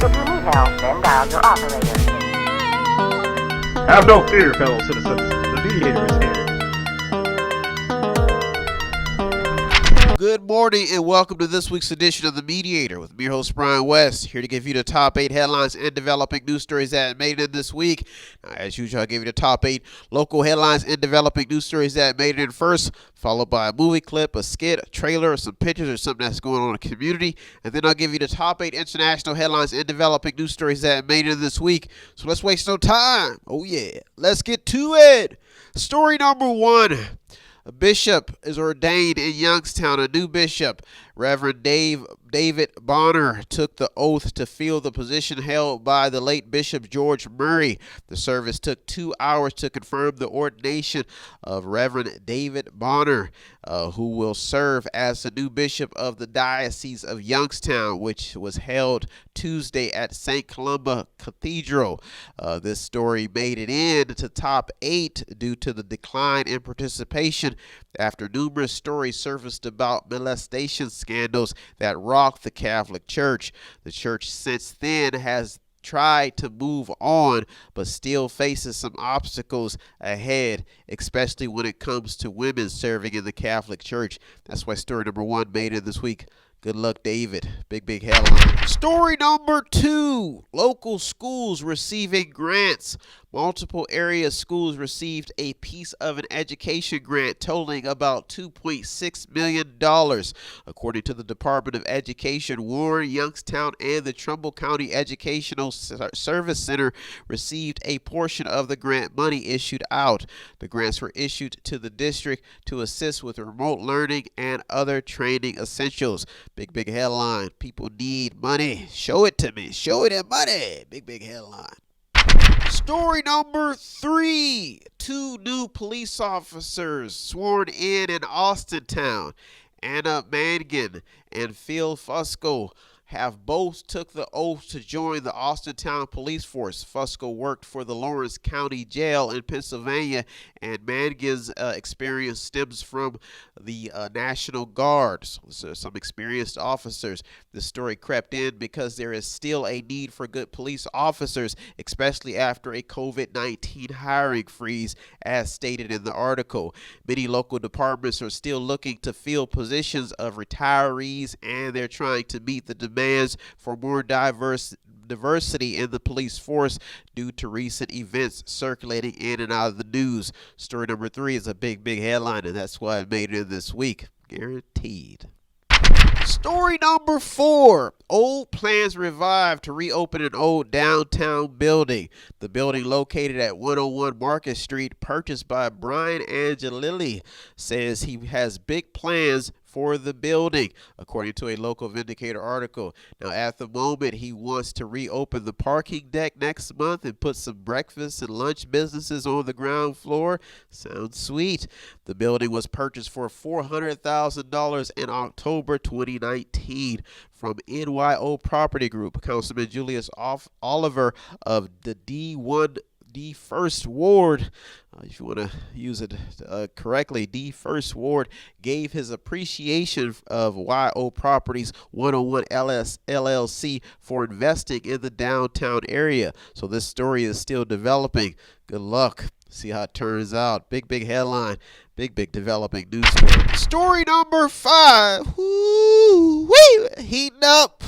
If you need help, then dial your operator. Have no fear, fellow citizens. The Mediator is here. Good morning and welcome to this week's edition of The Mediator with me, your host Brian West, here to give you the top 8 headlines and developing news stories that made it in this week. Now, as usual, I'll give you the top 8 local headlines and developing news stories that made it in first, followed by a movie clip, a skit, a trailer, or some pictures or something that's going on in the community. And then I'll give you the top 8 international headlines and developing news stories that made it in this week. So let's waste no time. Oh yeah, let's get to it. Story number 1. A bishop is ordained in Youngstown. A new bishop, Reverend David Bonner, took the oath to fill the position held by the late Bishop George Murray. The service took 2 hours to confirm the ordination of Reverend David Bonner, who will serve as the new bishop of the Diocese of Youngstown, which was held Tuesday at St. Columba Cathedral. This story made it into top 8 due to the decline in participation after numerous stories surfaced about molestation scandals that rocked the Catholic Church. The church since then has tried to move on, but still faces some obstacles ahead, especially when it comes to women serving in the Catholic Church. That's why story number 1 made it this week. Good luck, David. Big headline. Story number 2. Local schools receiving grants. Multiple area schools received a piece of an education grant totaling about $2.6 million. According to the Department of Education, Warren, Youngstown, and the Trumbull County Educational Service Center received a portion of the grant money issued out. The grants were issued to the district to assist with remote learning and other training essentials. Big headline. People need money. Show it to me. Show it in money. Big headline. Story number 3. 2 new police officers sworn in Austintown. Anna Mangan and Phil Fusco have both took the oath to join the Austintown Police Force. Fusco worked for the Lawrence County Jail in Pennsylvania, and Mangan's experience stems from the National Guard. So some experienced officers. This story crept in because there is still a need for good police officers, especially after a COVID-19 hiring freeze, as stated in the article. Many local departments are still looking to fill positions of retirees, and they're trying to meet the demands for more diversity in the police force due to recent events circulating in and out of the news. Story number 3 is a big headline, and that's why I made it in this week. Guaranteed. Story number 4. Old plans revived to reopen an old downtown building. The building located at 101 Market Street, purchased by Brian Angelilli, says he has big plans for the building, according to a local Vindicator article. Now, at the moment, he wants to reopen the parking deck next month and put some breakfast and lunch businesses on the ground floor. Sounds sweet. The building was purchased for $400,000 in October 2019 from NYO Property Group. Councilman Julius Oliver of the D First Ward, if you want to use it correctly, D First Ward gave his appreciation of YO Properties 101 LLC for investing in the downtown area. So this story is still developing. Good luck. See how it turns out. Big headline. Big developing news story. Story number 5. Woo-wee, heating up.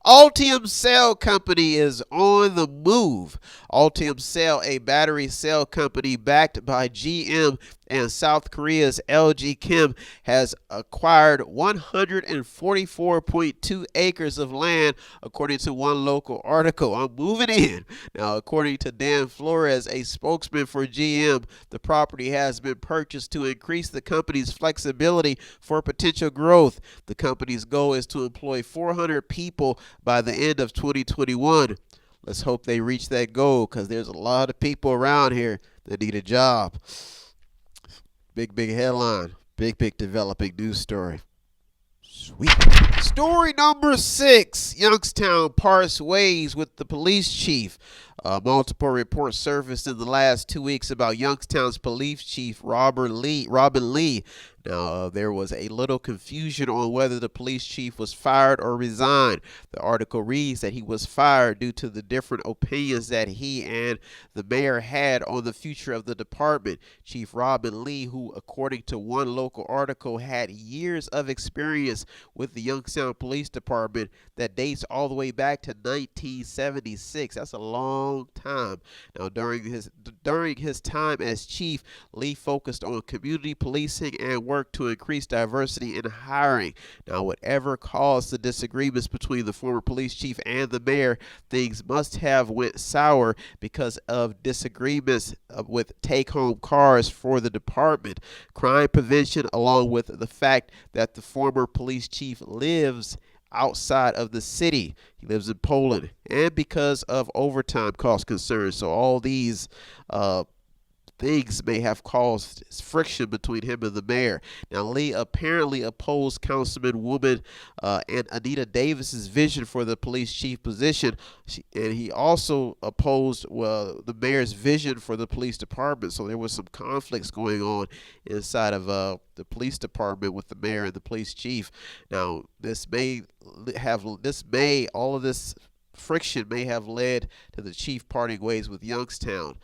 Altium Cell Company is on the move. Altium Cell, a battery cell company backed by GM and South Korea's LG Chem, has acquired 144.2 acres of land, according to one local article. I'm moving in. Now, according to Dan Flores, a spokesman for GM, the property has been purchased to increase the company's flexibility for potential growth. The company's goal is to employ 400 people by the end of 2021. Let's hope they reach that goal, because there's a lot of people around here that need a job. Big headline. Big developing news story. Sweet. Story number 6. Youngstown parts ways with the police chief. Multiple reports surfaced in the last 2 weeks about Youngstown's police chief Robin Lee. Now, there was a little confusion on whether the police chief was fired or resigned. The article reads that he was fired due to the different opinions that he and the mayor had on the future of the department. Chief Robin Lee, who, according to one local article, had years of experience with the Youngstown Police Department that dates all the way back to 1976. That's a long time. Now, during his time as chief, Lee focused on community policing and worked to increase diversity in hiring. Now, whatever caused the disagreements between the former police chief and the mayor, things must have went sour because of disagreements with take-home cars for the department, crime prevention, along with the fact that the former police chief lives outside of the city. He lives in Poland, and because of overtime cost concerns. So all these things may have caused friction between him and the mayor. Now, Lee apparently opposed Councilwoman and Anita Davis's vision for the police chief position, and he also opposed the mayor's vision for the police department. So there was some conflicts going on inside of the police department with the mayor and the police chief. Now, all of this friction may have led to the chief parting ways with Youngstown.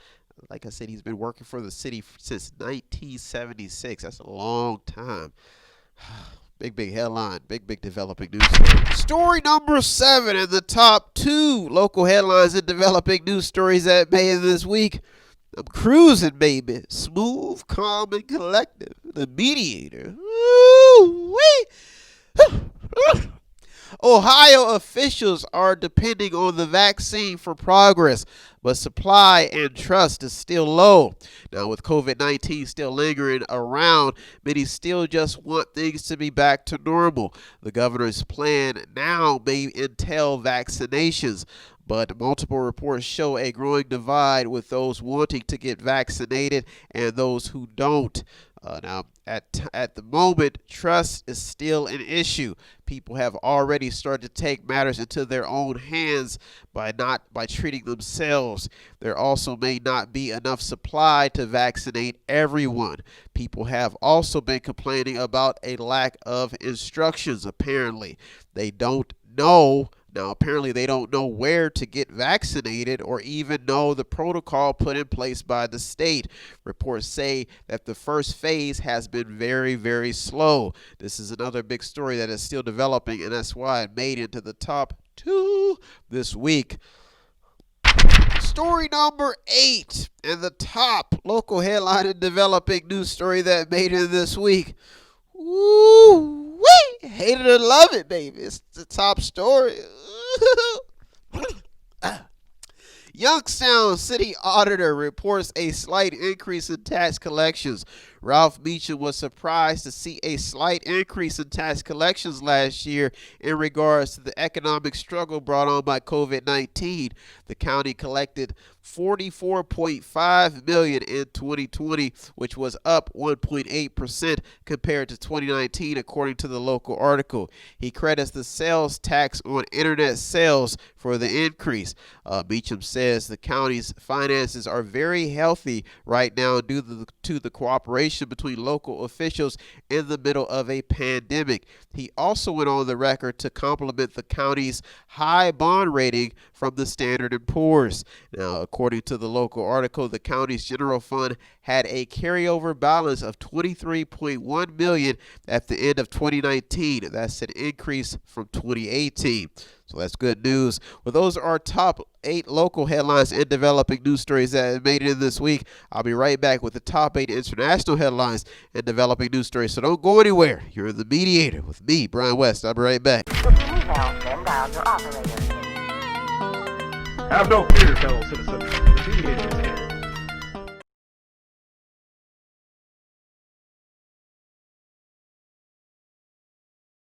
Like I said, he's been working for the city since 1976. That's a long time. Big headline. Big developing news story. Story number 7 in the top 2 local headlines and developing news stories that made this week. I'm cruising, baby. Smooth, calm, and collective. The Mediator. Ohio officials are depending on the vaccine for progress, but supply and trust is still low. Now, with COVID-19 still lingering around, many still just want things to be back to normal. The governor's plan now may entail vaccinations, but multiple reports show a growing divide with those wanting to get vaccinated and those who don't. Now, at the moment, trust is still an issue. People have already started to take matters into their own hands by treating themselves. There also may not be enough supply to vaccinate everyone. People have also been complaining about a lack of instructions. Apparently, they don't know. Now, apparently they don't know where to get vaccinated or even know the protocol put in place by the state. Reports say that the first phase has been very, very slow. This is another big story that is still developing, and that's why it made into the top 2 this week. Story number 8 and the top local headline and developing news story that made it this week. Woo wee! Hate it or love it, baby. It's the top story. Youngstown City Auditor reports a slight increase in tax collections. Ralph Meacham was surprised to see a slight increase in tax collections last year in regards to the economic struggle brought on by COVID-19. The county collected $44.5 million in 2020, which was up 1.8% compared to 2019, according to the local article. He credits the sales tax on internet sales for the increase. Meacham says the county's finances are very healthy right now due to the cooperation between local officials in the middle of a pandemic. He also went on the record to compliment the county's high bond rating from the Standard & Poor's. Now, according to the local article, the county's general fund had a carryover balance of $23.1 million at the end of 2019. That's an increase from 2018. So that's good news. Well, those are our top 8 local headlines and developing news stories that made it in this week. I'll be right back with the top 8 international headlines and developing news stories. So don't go anywhere. You're in the Mediator with me, Brian West. I'll be right back. If you need help, then dial your operator. Have no fear, fellow citizens. The Mediator is here.